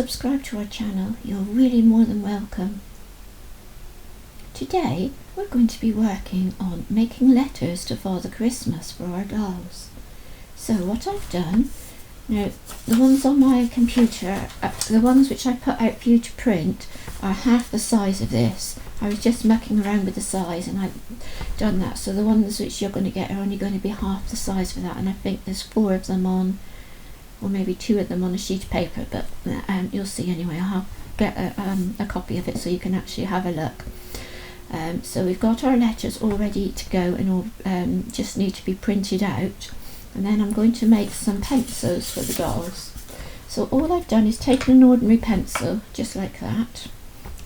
subscribe to our channel, you're really more than welcome. Today we're going to be working on making letters to Father Christmas for our dolls. So what I've done, now the ones on my computer, the ones which I put out for you to print are half the size of this. I was just mucking around with the size and I've done that, so the ones which you're going to get are only going to be half the size for that, and I think there's 4 of them on, or maybe 2 of them on a sheet of paper, but you'll see anyway. I'll get a copy of it so you can actually have a look. So we've got our letters all ready to go and all just need to be printed out, and then I'm going to make some pencils for the dolls. So all I've done is taken an ordinary pencil just like that.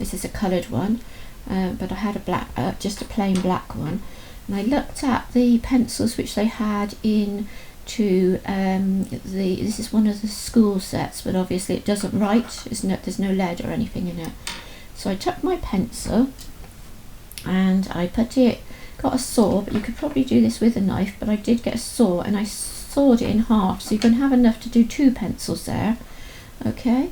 This is a coloured one, but I had a black, just a plain black one, and I looked at the pencils which they had in to this is one of the school sets, but obviously it doesn't write, there's no lead or anything in it. So I took my pencil and I got a saw, but you could probably do this with a knife, but I did get a saw and I sawed it in half, so you can have enough to do 2 pencils there. Okay,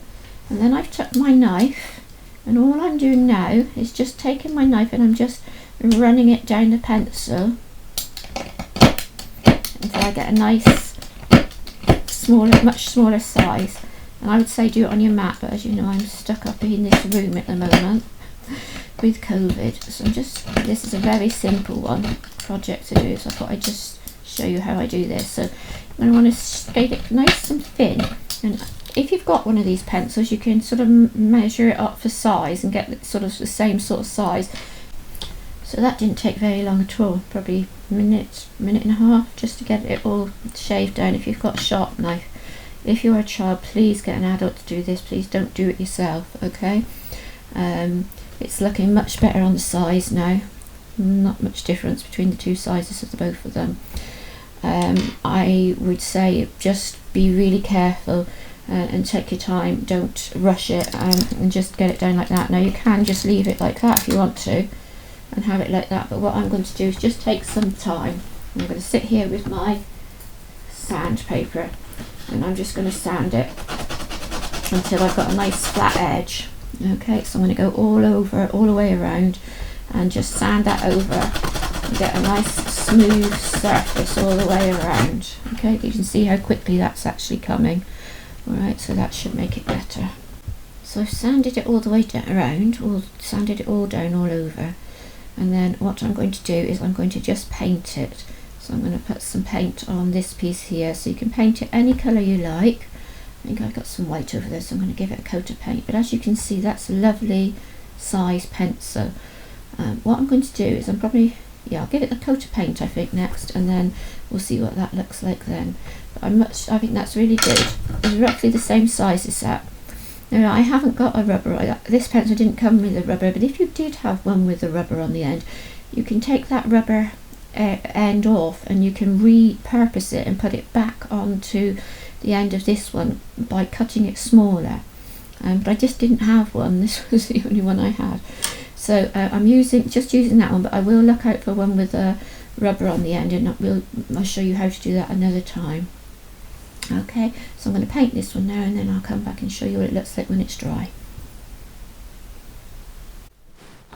and then I've took my knife, and all I'm doing now is just taking my knife and I'm just running it down the pencil until I get a nice smaller, much smaller size. And I would say do it on your mat, but as you know I'm stuck up in this room at the moment with COVID, so this is a very simple project to do, so I thought I'd just show you how I do this. So I want to scale it nice and thin, and if you've got one of these pencils you can sort of measure it up for size and get sort of the same sort of size. So that didn't take very long at all, probably a minute and a half just to get it all shaved down if you've got a sharp knife. If you're a child, please get an adult to do this, please don't do it yourself, okay? It's looking much better on the size now, not much difference between the 2 sizes of the both of them. I would say just be really careful and take your time, don't rush it, and just get it down like that. Now you can just leave it like that if you want to and have it like that, but what I'm going to do is just take some time. I'm going to sit here with my sandpaper and I'm just going to sand it until I've got a nice flat edge. Okay, so I'm going to go all the way around and just sand that over and get a nice smooth surface all the way around. Okay, you can see how quickly that's actually coming. Alright, so that should make it better. So I've sanded it all the way down around, sanded it all down all over, and then what I'm going to do is I'm going to just paint it. So I'm going to put some paint on this piece here, so you can paint it any colour you like. I think I've got some white over there, so I'm going to give it a coat of paint, but as you can see that's a lovely size pencil. What I'm going to do is I'll give it a coat of paint I think next, and then we'll see what that looks like then. But I think that's really good. It's roughly the same size as that. Now I haven't got a rubber, this pencil didn't come with a rubber, but if you did have one with a rubber on the end, you can take that rubber end off and you can repurpose it and put it back onto the end of this one by cutting it smaller. But I just didn't have one, this was the only one I had. So I'm just using that one, but I will look out for one with a rubber on the end, and I'll show you how to do that another time. Okay, so I'm going to paint this one now and then I'll come back and show you what it looks like when it's dry.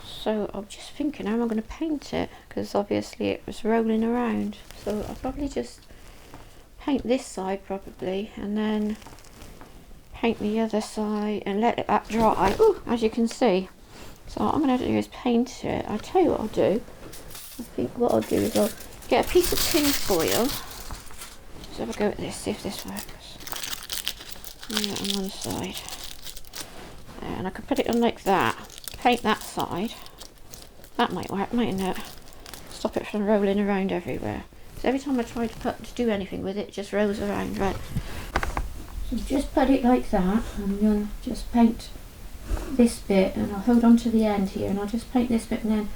So I'm just thinking how am I going to paint it, because obviously it was rolling around, so I'll probably just paint this side probably and then paint the other side and let that dry. Ooh, as you can see. So what I'm going to do is paint it. I'll tell you what I'll do. I think what I'll do is I'll get a piece of tin foil. Let's have a go at this, see if this works. Put it on one side. And I can put it on like that. Paint that side. That might work, mightn't it? Stop it from rolling around everywhere. So every time I try to do anything with it, it just rolls around, right? So just put it like that, and then just paint this bit, and I'll hold on to the end here, and I'll just paint this bit, and then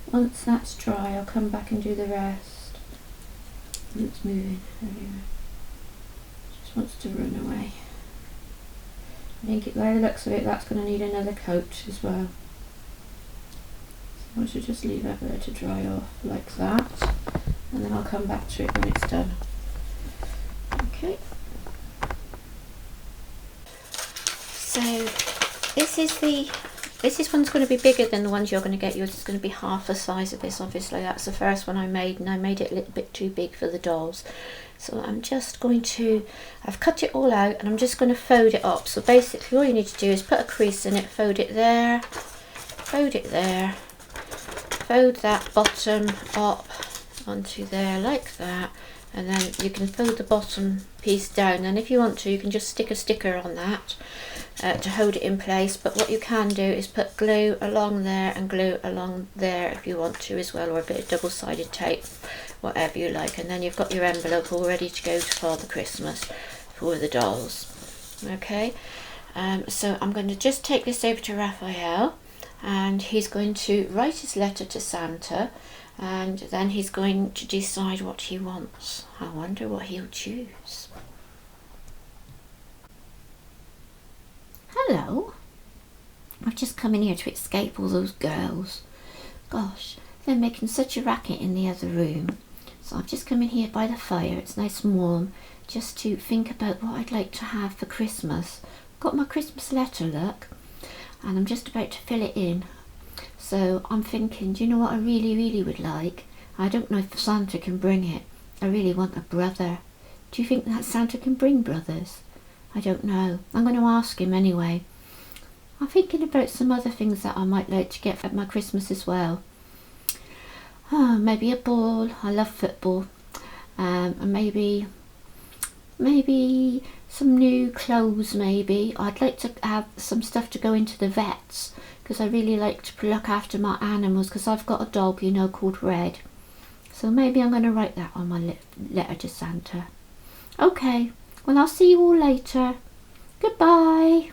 once that's dry I'll come back and do the rest. And it's moving everywhere. Just wants to run away. I think by the looks of it that's going to need another coat as well. So I should just leave that there to dry off like that, and then I'll come back to it when it's done. Okay. So This one's going to be bigger than the ones you're going to get. Yours is going to be half the size of this, obviously. That's the first one I made, and I made it a little bit too big for the dolls. So I'm just going to, I've cut it all out, and I'm just going to fold it up. So basically all you need to do is put a crease in it, fold it there, fold it there, fold that bottom up onto there like that, and then you can fold the bottom piece down, and if you want to you can just stick a sticker on that to hold it in place. But what you can do is put glue along there and glue along there if you want to as well, or a bit of double-sided tape, whatever you like, and then you've got your envelope all ready to go to Father Christmas for the dolls. Okay, so I'm going to just take this over to Raphael, and he's going to write his letter to Santa, and then he's going to decide what he wants. I wonder what he'll choose. Hello. I've just come in here to escape all those girls. Gosh, they're making such a racket in the other room. So I've just come in here by the fire, it's nice and warm, just to think about what I'd like to have for Christmas. Got my Christmas letter, look, and I'm just about to fill it in. So I'm thinking, do you know what I really would like? I don't know if Santa can bring it. I really want a brother. Do you think that Santa can bring brothers? I don't know. I'm going to ask him anyway. I'm thinking about some other things that I might like to get for my Christmas as well. Oh, maybe a ball. I love football. And maybe some new clothes maybe. I'd like to have some stuff to go into the vets, because I really like to look after my animals, because I've got a dog, you know, called Red. So maybe I'm going to write that on my letter to Santa. Okay, well I'll see you all later. Goodbye.